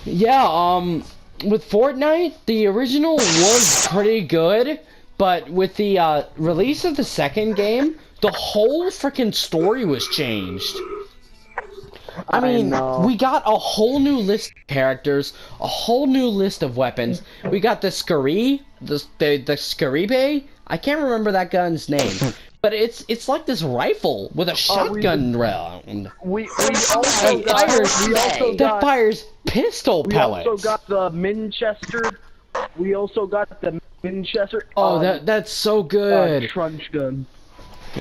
Yeah, with Fortnite, the original was pretty good, but with the release of the second game, the whole freaking story was changed. I mean, we got a whole new list of characters, a whole new list of weapons. We got the Scaribe. I can't remember that gun's name, but it's like this rifle with a shotgun round. We also got fires pistol pellets. We also got the Winchester. We also got the Winchester. Oh, that's so good. Trunch gun.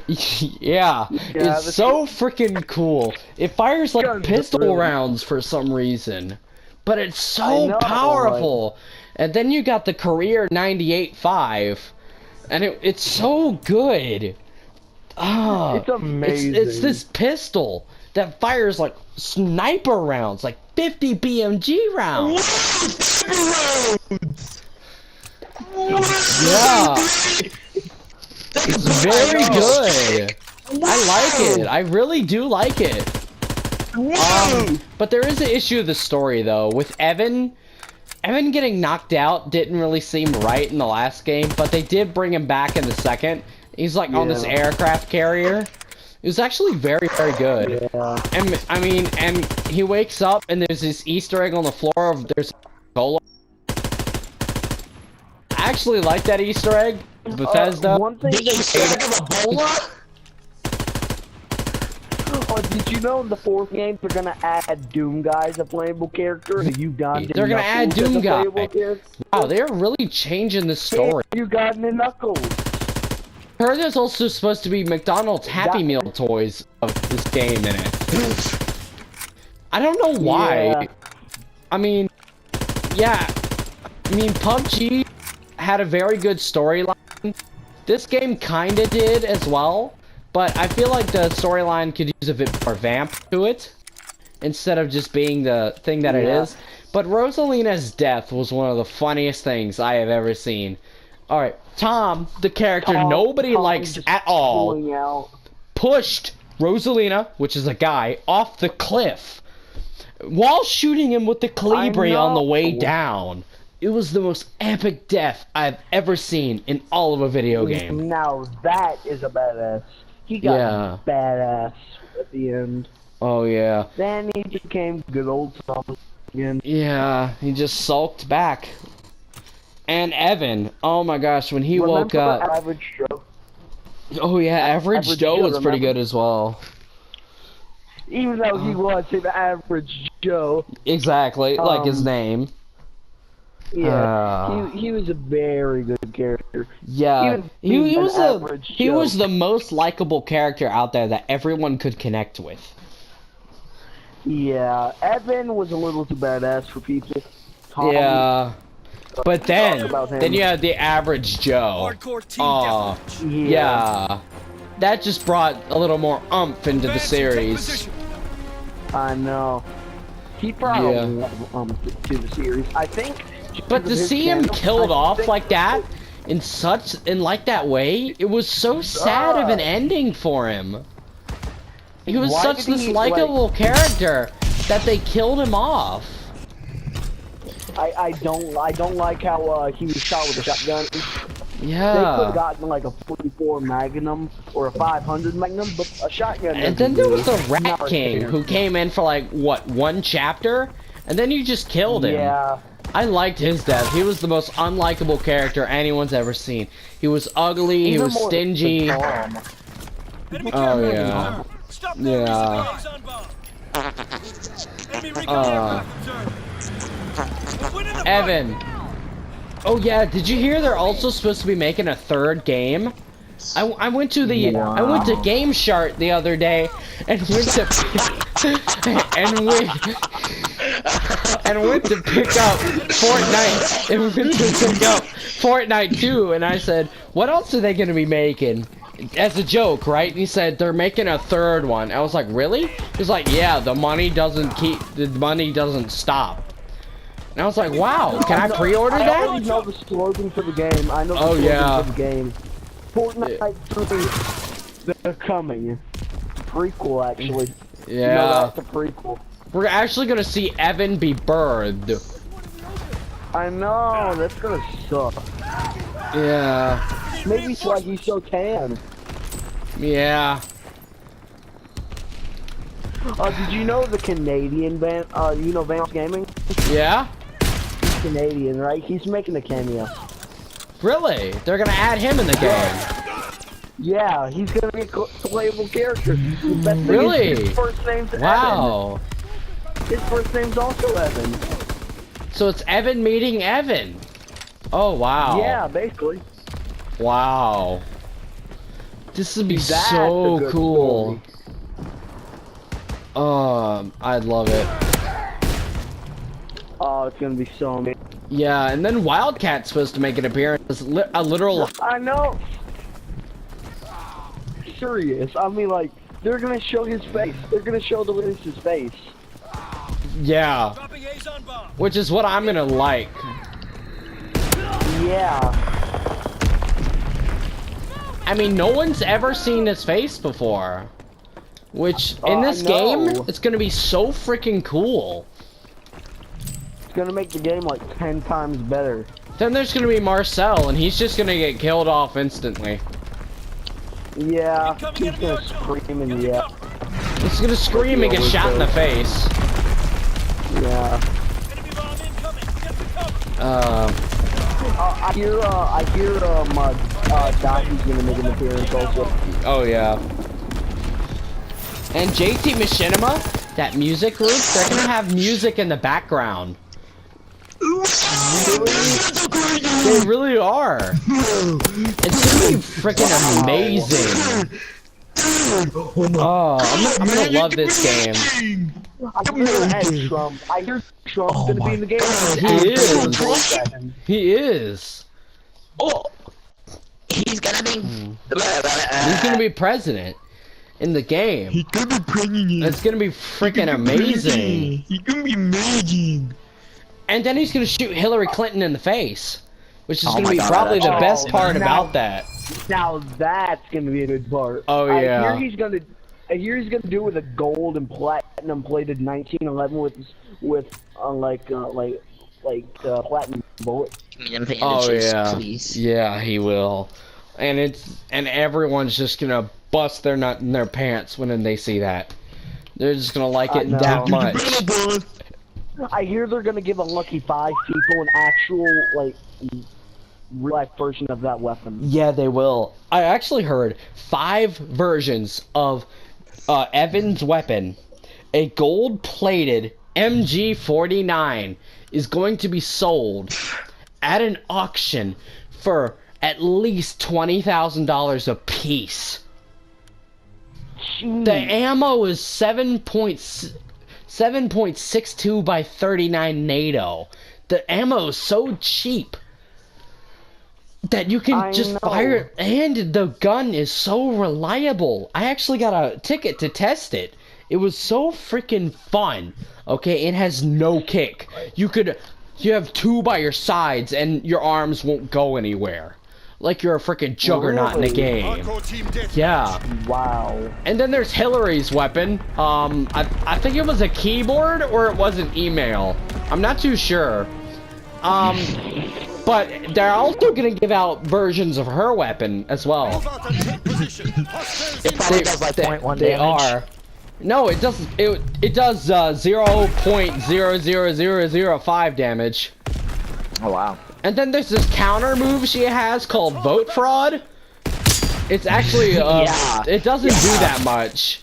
Yeah, it's so freaking cool. It fires like pistol rounds for some reason, but it's so powerful. And then you got the Career 98.5, and it's so good. Ah, it's amazing. It's this pistol that fires like sniper rounds, like 50 BMG rounds. Yeah. It's very good. I like it. I really do like it. But there is an issue with the story though. With Evan getting knocked out didn't really seem right in the last game, but they did bring him back in the second. He's like on this aircraft carrier. It was actually very, very good. Yeah. And I mean, and he wakes up and there's this Easter egg on the floor of there's a cola. I actually like that Easter egg. Bethesda. One thing did you know in the fourth game they're gonna add Doom Guy as a playable character? They're gonna add Doom Guy. Wow, they're really changing the story. You got the Knuckles. I heard there's also supposed to be McDonald's Happy Meal toys of this game in it. I don't know why. Yeah. I mean, yeah. I mean, PUBG had a very good storyline. This game kinda did as well, but I feel like the storyline could use a bit more vamp to it, instead of just being the thing that it is. But Rosalina's death was one of the funniest things I have ever seen. Alright, Tom, the character nobody likes at all, pushed Rosalina, which is a guy, off the cliff, while shooting him with the Calibri on the way down. It was the most epic death I've ever seen in all of a video game. Now that is a badass. He got badass at the end. Oh yeah. Then he became good old Tom again. Yeah, he just sulked back. And Evan, oh my gosh, when he woke up. Average Joe? Oh yeah, Average Joe was pretty good as well. Even though he was an average Joe. Exactly, like his name. Yeah, he was a very good character. Yeah, he was the most likable character out there that everyone could connect with. Yeah, Evan was a little too badass for people. Yeah, but then you had the Average Joe. Oh, yeah, that just brought a little more oomph into the series. I know. He brought a lot of to the series. I think. But to see him killed off like that, in like that way, it was so sad of an ending for him. He was such this likable character that they killed him off. I don't like how he was shot with a shotgun. Yeah. They could have gotten like a 44 Magnum or a 500 Magnum, but a shotgun. And then there was the Rat King who came in for like what, one chapter, and then you just killed him. Yeah. I liked his death. He was the most unlikable character anyone's ever seen. He was ugly, he was stingy. Oh yeah. Yeah. Evan. Oh yeah, did you hear they're also supposed to be making a third game? I went to Game Shark the other day and went to went to pick up Fortnite and went to pick up Fortnite 2, and I said, what else are they gonna be making? As a joke, right? And he said they're making a third one. I was like, really? He's like, yeah, the money doesn't stop. And I was like, wow, can I pre-order that? I already know the slogan for the game. I know the slogan for the game. Fortnite 3, they're coming. Prequel, actually. Yeah. That's a prequel. We're actually gonna see Evan be birthed. I know, that's gonna suck. Yeah. Maybe it's like he's so tan. Yeah. Did you know the Canadian band, you know Vance Gaming? Yeah? He's Canadian, right? He's making a cameo. Really? They're gonna add him in the game. Yeah, he's gonna be a playable character. Really? His first name's Wow. Evan. His first name's also Evan. So it's Evan meeting Evan. Oh, wow. Yeah, basically. Wow. This would be That's so a good cool. story. I'd love it. Oh, it's gonna be so amazing. Yeah, and then Wildcat's supposed to make an appearance. A literal. I know. Serious. I mean, like, they're gonna show his face. They're gonna show the witness's face. Yeah. Which is what I'm gonna like. Yeah. I mean, no one's ever seen his face before. Which, in this game, it's gonna be so freaking cool. It's gonna make the game like 10 times better. Then there's gonna be Marcel, and he's just gonna get killed off instantly. Yeah, he's gonna scream and yell. He's gonna scream and get shot in the face. Yeah. I hear Donkey's gonna make an appearance also. Oh yeah. And JT Machinima, that music group, they're gonna have music in the background. They really are. It's gonna be freaking amazing. Oh, I'm gonna love this game. I hear Trump's gonna be in the game. He is. He is. Oh, he's gonna be. He's gonna be president in the game. He's gonna be president. It's gonna be freaking amazing. He's gonna be amazing. And then he's gonna shoot Hillary Clinton in the face, which is gonna be probably the best part about that. Now that's gonna be a good part. Oh yeah. I hear he's gonna do it with a gold and platinum plated 1911 with platinum bullet. Oh yeah. Please. Yeah, he will. And everyone's just gonna bust their nut in their pants when they see that. They're just gonna like it that much. I hear they're gonna give a lucky 5 people an actual real life version of that weapon. Yeah, they will. I actually heard 5 versions of Evan's weapon. A gold-plated MG49 is going to be sold at an auction for at least $20,000 a piece. Jeez. The ammo is 7.62 by 39 NATO. The ammo is so cheap that you can just fire it, and the gun is so reliable. I actually got a ticket to test it. It was so freaking fun. Okay, it has no kick. You have 2 by your sides and your arms won't go anywhere. Like you're a freaking juggernaut in the game. Yeah. Wow. And then there's Hillary's weapon. I think it was a keyboard or it was an email. I'm not too sure. But they're also gonna give out versions of her weapon as well. It probably does like 0.1 They damage. are. No, it does. It does 0.00005 damage. Oh wow. And then there's this counter move she has called Vote Fraud. It's actually it doesn't do that much.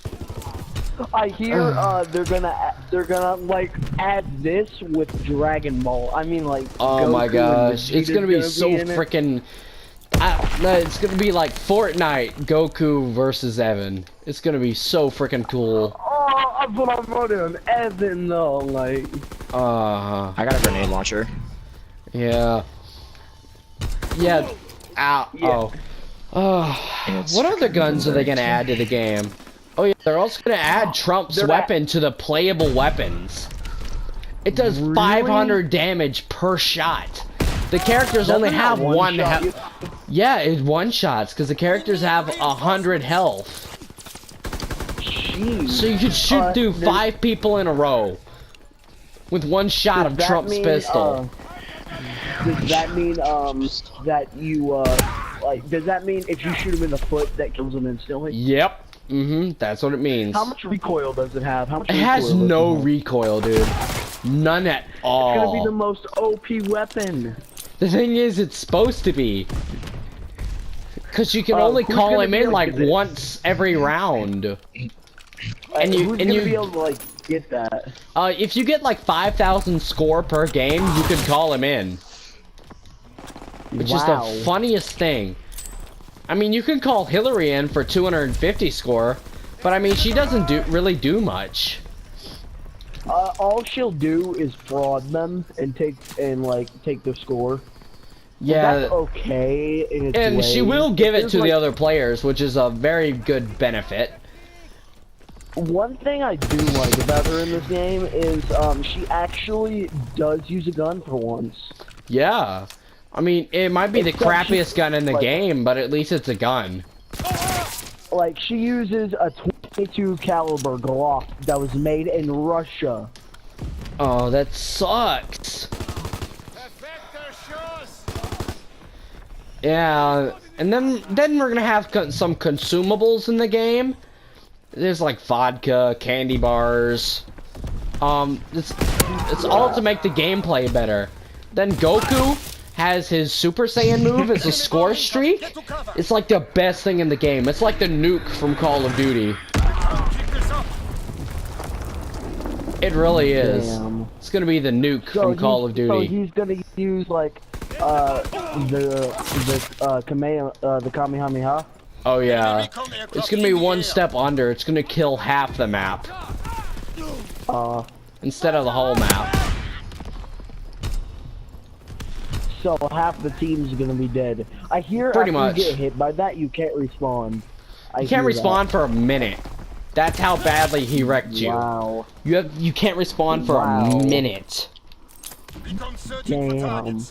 I hear they're gonna like add this with Dragon Ball. I mean like. Oh Goku my gosh, it's gonna be so in it. freaking. It's gonna be like Fortnite Goku versus Evan. It's gonna be so freaking cool. Oh, I put on voting Evan though, like. I got a grenade launcher. Yeah. Yeah. Ow. Yeah. Oh. What other guns are they gonna add to the game? Oh yeah, they're also gonna add Trump's weapon to the playable weapons. It does 500 damage per shot. The characters only have one health. Yeah, it one-shots because the characters have 100 health. OP. So you could shoot through 5 people in a row with one shot of Trump's pistol. Does that mean that you like? Does that mean if you shoot him in the foot, that kills him instantly? Yep. That's what it means. How much recoil does it have? How much? It has no recoil, dude. None at all. It's gonna be the most OP weapon. The thing is, it's supposed to be. Cause you can only call him in like once every round. And who's gonna be able to like get that? If you get like 5,000 score per game, you can call him in. Which is the funniest thing. I mean, you can call Hillary in for 250 score, but I mean, she doesn't really do much. All she'll do is fraud them and take their score. Yeah, that's okay in its and way. she will give it to the other players, which is a very good benefit. One thing I do like about her in this game is she actually does use a gun for once. Yeah. I mean, it might be the crappiest gun in the game, but at least it's a gun. Like, she uses a 22 caliber Glock that was made in Russia. Oh, that sucks. Yeah, and then we're gonna have some consumables in the game. There's like vodka, candy bars. It's all to make the gameplay better. Then Goku has his Super Saiyan move as a score streak. It's like the best thing in the game. It's like the nuke from Call of Duty. It really is. Damn. It's gonna be the nuke from Call of Duty. So he's gonna use like the Kamehameha. Oh yeah. It's gonna be one step under. It's gonna kill half the map. Instead of the whole map. So half the team's gonna be dead. I hear Pretty after much. you get hit by that, you can't respawn. You can't respawn for a minute. That's how badly he wrecked you. Wow. You can't respawn for a minute. Damn.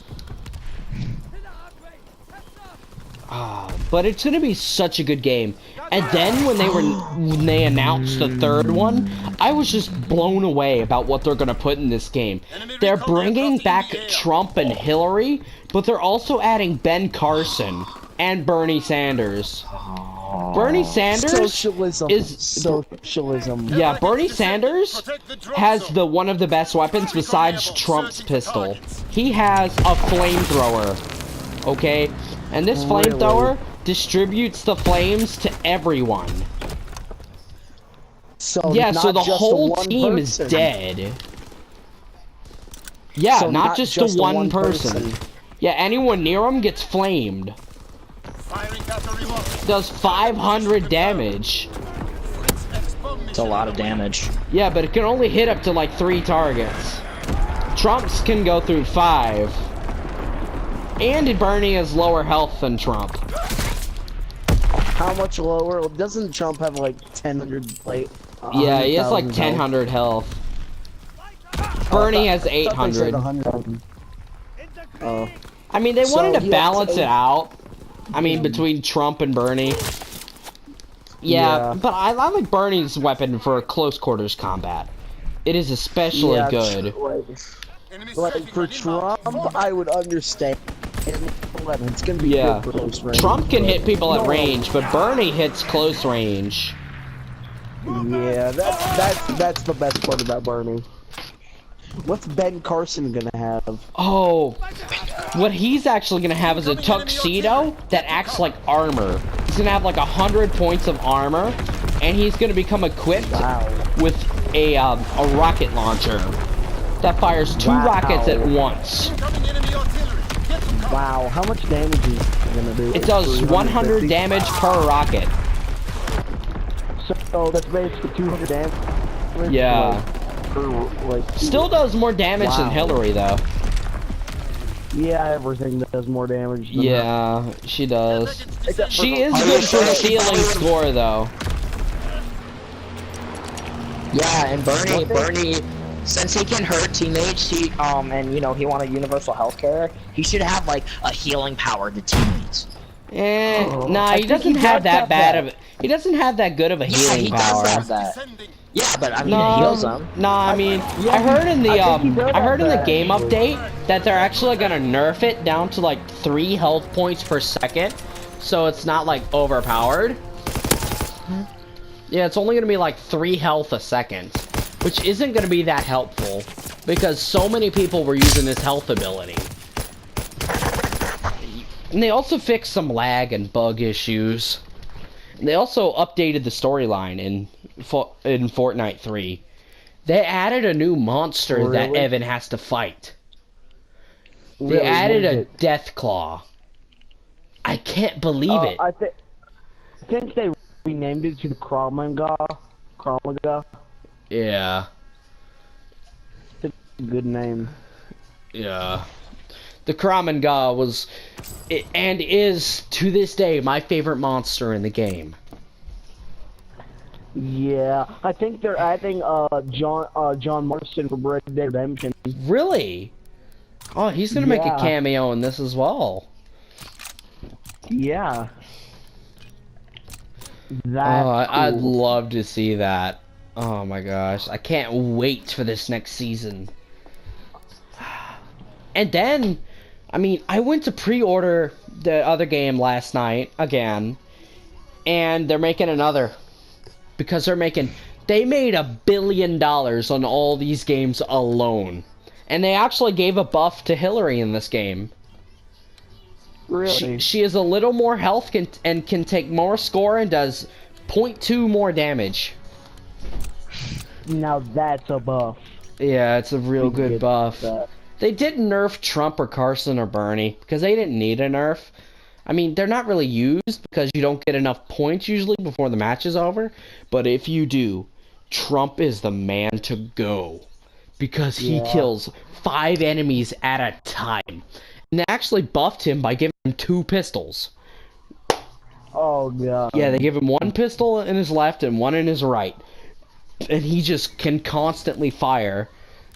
But it's gonna be such a good game. And then when they announced the third one, I was just blown away about what they're gonna put in this game. They're bringing back Trump and Hillary, but they're also adding Ben Carson and Bernie Sanders. Bernie Sanders Socialism. Yeah, Bernie Sanders has one of the best weapons besides Trump's pistol. He has a flamethrower. Okay? And this flamethrower distributes the flames to everyone. So yeah, so the whole team is dead. Yeah, so not just the one person. Yeah, anyone near him gets flamed. Does 500 damage. It's a lot of damage. Yeah, but it can only hit up to like 3 targets. Trump's can go through 5. And Bernie has lower health than Trump. How much lower? Doesn't Trump have like 1000 like? Yeah, he has like 1000 health. Bernie has 800. I mean, they wanted to balance it out. I mean, between Trump and Bernie. Yeah, but I like Bernie's weapon for close quarters combat. It is especially good. Like for Trump, I would understand. It's gonna be good for close range. Trump can hit people at range, but Bernie hits close range. Yeah, that's the best part about Bernie. What's Ben Carson gonna have? Oh, what he's actually gonna have is a tuxedo that acts like armor. He's gonna have like 100 points of armor, and he's gonna become equipped with a rocket launcher that fires 2 rockets at once. Wow, how much damage is it gonna do? It does 100 damage per rocket. So that's basically 200 damage. Yeah. Still does more damage than Hillary, though. Yeah, everything does more damage than her. She does. She is good for stealing score, though. Yeah, and Bernie, since he can hurt teammates, and you know he wanted universal healthcare, he should have like a healing power to teammates. Nah, he doesn't have that bad of. He doesn't have that good of a healing he power. does have that. Yeah, but I mean, No, it heals them. no, I mean, yeah, I heard in the I think he does I heard in the have that, game actually. update that they're actually gonna nerf it down to like 3 health points per second, so it's not like overpowered. Yeah, it's only gonna be like 3 health a second, which isn't gonna be that helpful because so many people were using his health ability. And they also fixed some lag and bug issues. And they also updated the storyline in Fortnite 3. They added a new monster that Really? Evan has to fight. They Really, added what is a it? death claw. I can't believe it. I think they renamed it to the Kramaga. Kramaga. Yeah. It's a good name. Yeah. The Kramaga was and is to this day my favorite monster in the game. Yeah, I think they're adding John Marston from Red Dead Redemption. Really? Oh, he's gonna make a Yeah. cameo in this as well. Yeah. That's I'd cool. love to see that. Oh my gosh, I can't wait for this next season. And then, I mean, I went to pre-order the other game last night again, and they're making another because they made $1 billion on all these games alone, and they actually gave a buff to Hillary in this game. Really? She has a little more health and can take more score and does 0.2 more damage. Now that's a buff. Yeah, it's a real good Get buff. that. They didn't nerf Trump or Carson or Bernie because they didn't need a nerf. I mean, they're not really used because you don't get enough points usually before the match is over. But if you do, Trump is the man to go because he Yeah. kills 5 enemies at a time. And they actually buffed him by giving him 2 pistols. Oh god. Yeah, they give him 1 pistol in his left and 1 in his right. And he just can constantly fire.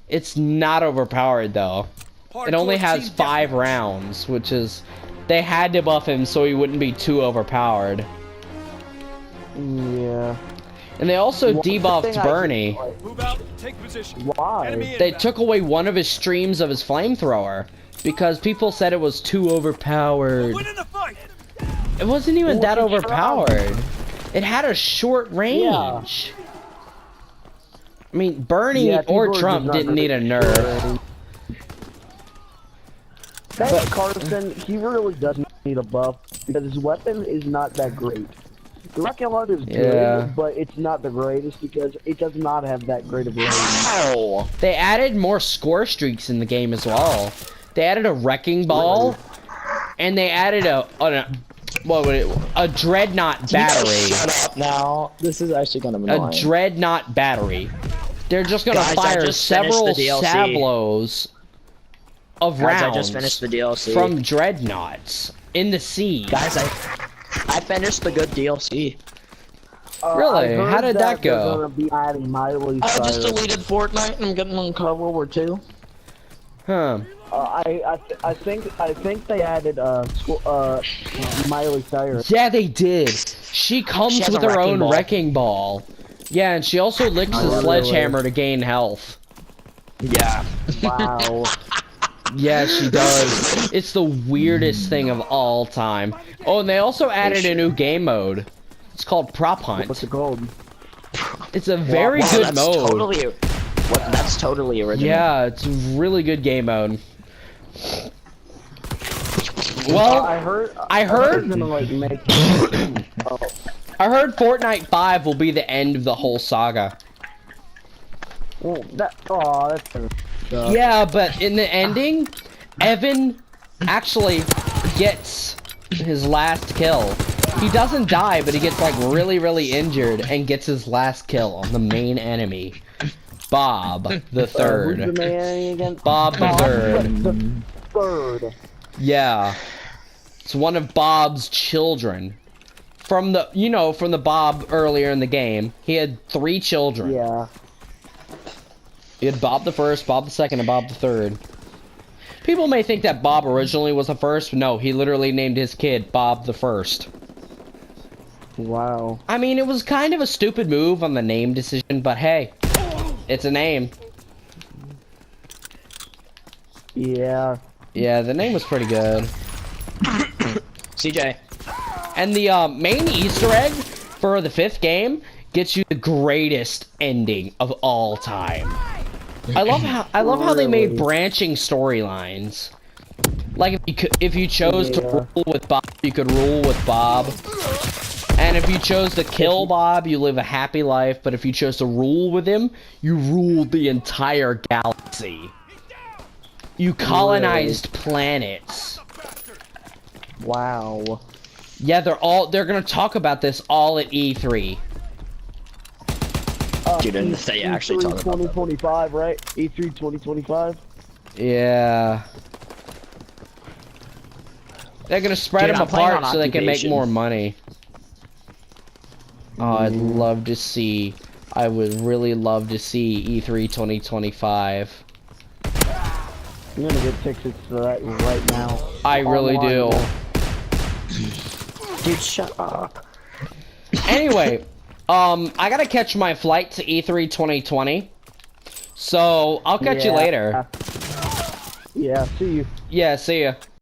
It's not overpowered though. It only has 5 rounds, which is... They had to buff him so he wouldn't be too overpowered. Yeah. And they also One thing debuffed I Bernie. dislike- Move out, take position. Why? Enemy They inbound. took away one of his streams of his flamethrower because people said it was too overpowered. Winning the fight. It wasn't even that Well, it's overpowered. It had a short range. I mean, Bernie Yeah, or people are Trump just not didn't need a gonna- nerf. That Carson, he really doesn't need a buff because his weapon is not that great. The rocket launcher is Yeah. good, but it's not the greatest because it does not have that great of range. Ow! They added more score streaks in the game as well. They added a wrecking ball, and they added a dreadnought battery. Shut up now. This is actually gonna be A annoying. dreadnought battery. They're just gonna Guys, I fire just finished several the DLC. sablos of Guys, rounds I just finished the DLC. from dreadnoughts in the sea. Guys, I finished the good DLC. Really? I heard How did that they're go? gonna be adding Miley I just Cyrus. deleted Fortnite and I'm getting on World War II. Huh. I think they added Miley Cyrus. Yeah, they did. She comes She has with a her wrecking own ball. wrecking ball. Yeah, and she also licks the really? sledgehammer to gain health. Yeah. Wow. Yeah, she does. It's the weirdest thing of all time. Oh, and they also added a new game mode. It's called Prop Hunt. What's it called? It's a very Wow, good that's mode. That's totally original. Yeah, it's a really good game mode. Well, I heard. I heard- they're gonna like make. Oh, I heard Fortnite 5 will be the end of the whole saga. well, that's gonna suck. Yeah, but in the ending, Evan actually gets his last kill. He doesn't die, but he gets like really, really injured and gets his last kill on the main enemy, Bob the Who's the Third. man again? Bob the Third. The third. Yeah, it's one of Bob's children. From the Bob earlier in the game, he had 3 children. Yeah. He had Bob the First, Bob the Second, and Bob the Third. People may think that Bob originally was the first. No, he literally named his kid Bob the First. Wow. I mean, it was kind of a stupid move on the name decision, but hey, it's a name. Yeah. Yeah, the name was pretty good. CJ. And the main Easter egg for the 5th game gets you the greatest ending of all time. I love how they made branching storylines. Like if you chose to rule with Bob, you could rule with Bob. And if you chose to kill Bob, you live a happy life. But if you chose to rule with him, you ruled the entire galaxy. You colonized planets. Wow. Yeah, they're gonna talk about this all at E3. Didn't they actually talk about that? 2025, right? E3 2025. Yeah. They're gonna spread Dude, them I'm playing apart on so they can make Occupation. more money. Oh, I'd love to see. I would really love to see E3 2025. I'm gonna get tickets for that right now. I really do. Dude, shut up. Anyway, I gotta catch my flight to E3 2020. So, I'll catch you later. Yeah, see you. Yeah, see ya.